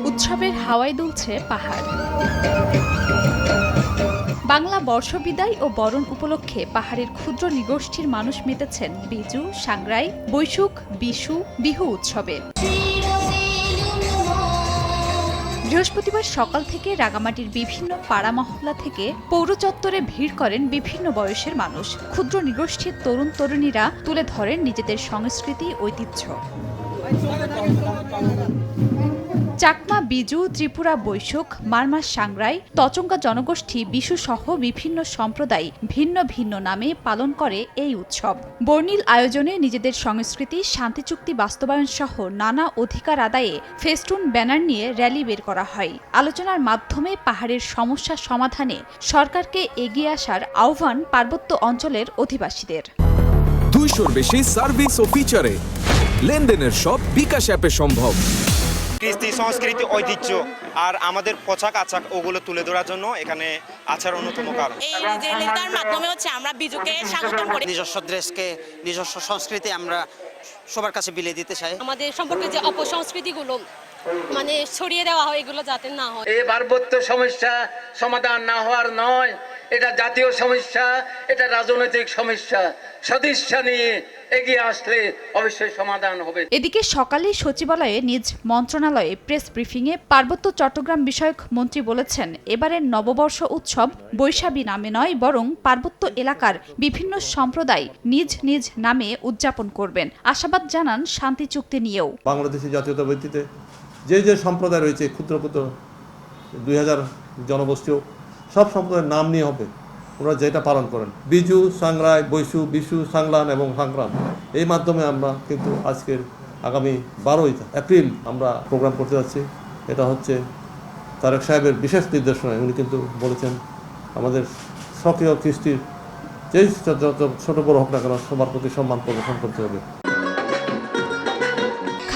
উৎসবের হাওয়ায় দুলছে পাহাড়। বাংলা বর্ষবিদায় ও বরণ উপলক্ষে পাহাড়ের ক্ষুদ্র নৃগোষ্ঠীর মানুষ মেতেছেন বিজু, সাংগ্রাই, বৈশুখ, বিশু, বিহু উৎসবে। বৃহস্পতিবার সকাল থেকে রাঙামাটির বিভিন্ন পাড়া মহল্লা থেকে পৌর চত্বরে ভিড় করেন বিভিন্ন বয়সের মানুষ। ক্ষুদ্র নৃগোষ্ঠীর তরুণ তরুণীরা তুলে ধরেন নিজেদের সংস্কৃতি, ঐতিহ্য। চাকমা, বিজু, ত্রিপুরা বৈশুখ, মারমা সাংগ্রাই, তচঙ্গা জনগোষ্ঠী, বিশু সহ বিভিন্ন সম্প্রদায় ভিন্ন ভিন্ন নামে পালন করে এই উৎসব। বর্ণিল আয়োজনে নিজেদের সংস্কৃতি, শান্তি চুক্তি বাস্তবায়ন সহ নানা অধিকার আদায়ে ফেস্টুন, ব্যানার নিয়ে র্যালি বের করা হয়। আলোচনার মাধ্যমে পাহাড়ের সমস্যা সমাধানে সরকারকে এগিয়ে আসার আহ্বান পার্বত্য অঞ্চলের অধিবাসীদের। 200-র বেশি সার্ভিস ও ফিচারে লেনদেনের সব বিকাশ অ্যাপে সম্ভব। কৃষ্টি, সংস্কৃতি, ঐতিহ্য আর আমাদের পোশাক আচার ওগুলো তুলে ধরার জন্য এখানে আচার অন্যতম কারণ। এই রেলিটার মাধ্যমে হচ্ছে আমরা বিজুকে স্বাগতম করি। নিজস্ব ড্রেসকে, নিজস্ব সংস্কৃতি আমরা সবার কাছে বিলিয়ে দিতে চাই। আমাদের সম্পর্কে যে অপসংস্কৃতিগুলো মানে ছড়িয়ে দেওয়া হয়, এগুলো যাতে না হয়। এই পার্বত্য সমস্যা সমাধান না হওয়ার নয়, এটা জাতীয় সমস্যা, এটা রাজনৈতিক সমস্যা। সদিচ্ছা নিয়ে এগিয়ে আসলে অবশ্যই সমাধান হবে। এদিকে সকালে সচিবালয়ে নিজ মন্ত্রণালয়ে প্রেস ব্রিফিংয়ে পার্বত্য চট্টগ্রাম বিষয়ক মন্ত্রী বলেছেন, এবারের নববর্ষ উৎসব বৈশাখী নামে নয়, বরং পার্বত্য এলাকার বিভিন্ন সম্প্রদায় নিজ নিজ নামে উদযাপন করবেন। আশাবাদ জানান শান্তি চুক্তি নিয়েও। বাংলাদেশের জাতীয়তাবাদীতে যে যে সম্প্রদায় রয়েছে, ক্ষুদ্র ক্ষুদ্র 2000 জনগোষ্ঠীও সব সম্প্রদায়ের নাম নিয়ে হবে ওরা যেটা পালন করেন। বিজু, সাংরাই, বৈশু, বিশু, সাংলান এবং সংগ্রাম, এই মাধ্যমে আমরা কিন্তু আজকের আগামী 12ই এপ্রিল আমরা প্রোগ্রাম করতে যাচ্ছি। এটা হচ্ছে তারেক সাহেবের বিশেষ নির্দেশনায়। উনি কিন্তু বলেছেন আমাদের স্বকীয় কৃষ্টির যেই ছোট বড় হোক না কেন সবার প্রতি সম্মান প্রদর্শন করতে হবে।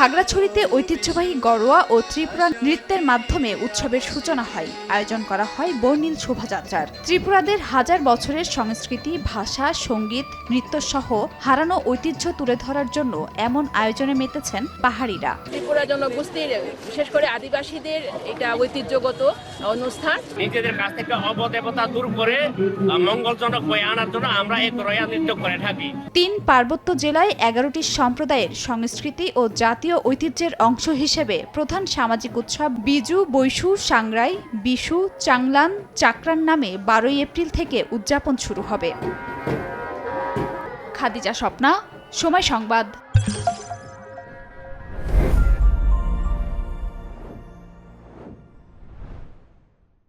খাগড়াছড়িতে ঐতিহ্যবাহী গড়োয়া ও ত্রিপুরা নৃত্যের মাধ্যমে উৎসবের সূচনা হয়। আয়োজন করা হয় বর্ণিল শোভাযাত্রার। ত্রিপুরাদের হাজার বছরের সংস্কৃতি, ভাষা, সঙ্গীত, নৃত্য সহ হারানো ঐতিহ্য তুলে ধরার জন্য এমন আয়োজনে মেতেছেন পাহাড়িরা। ত্রিপুরা জনগোষ্ঠীর বিশেষ করে আদিবাসীদের এটা ঐতিহ্যগত অনুষ্ঠান। নিজেদের কাছ থেকে অবদেবতা দূর করে মঙ্গলজনক বয়ে আনার জন্য আমরা এই গড়োয়া নৃত্য করে থাকি। 3 পার্বত্য জেলায় 11টি সম্প্রদায়ের সংস্কৃতি ও জাতীয় ঐতিহ্যের অংশ হিসেবে প্রধান সামাজিক উৎসব বিজু, বৈশু, সাংরাই, বিশু, চাংলান, চাকরান নামে 12ই এপ্রিল থেকে উদযাপন শুরু হবে। খাদিজা স্বপ্না, সময় সংবাদ।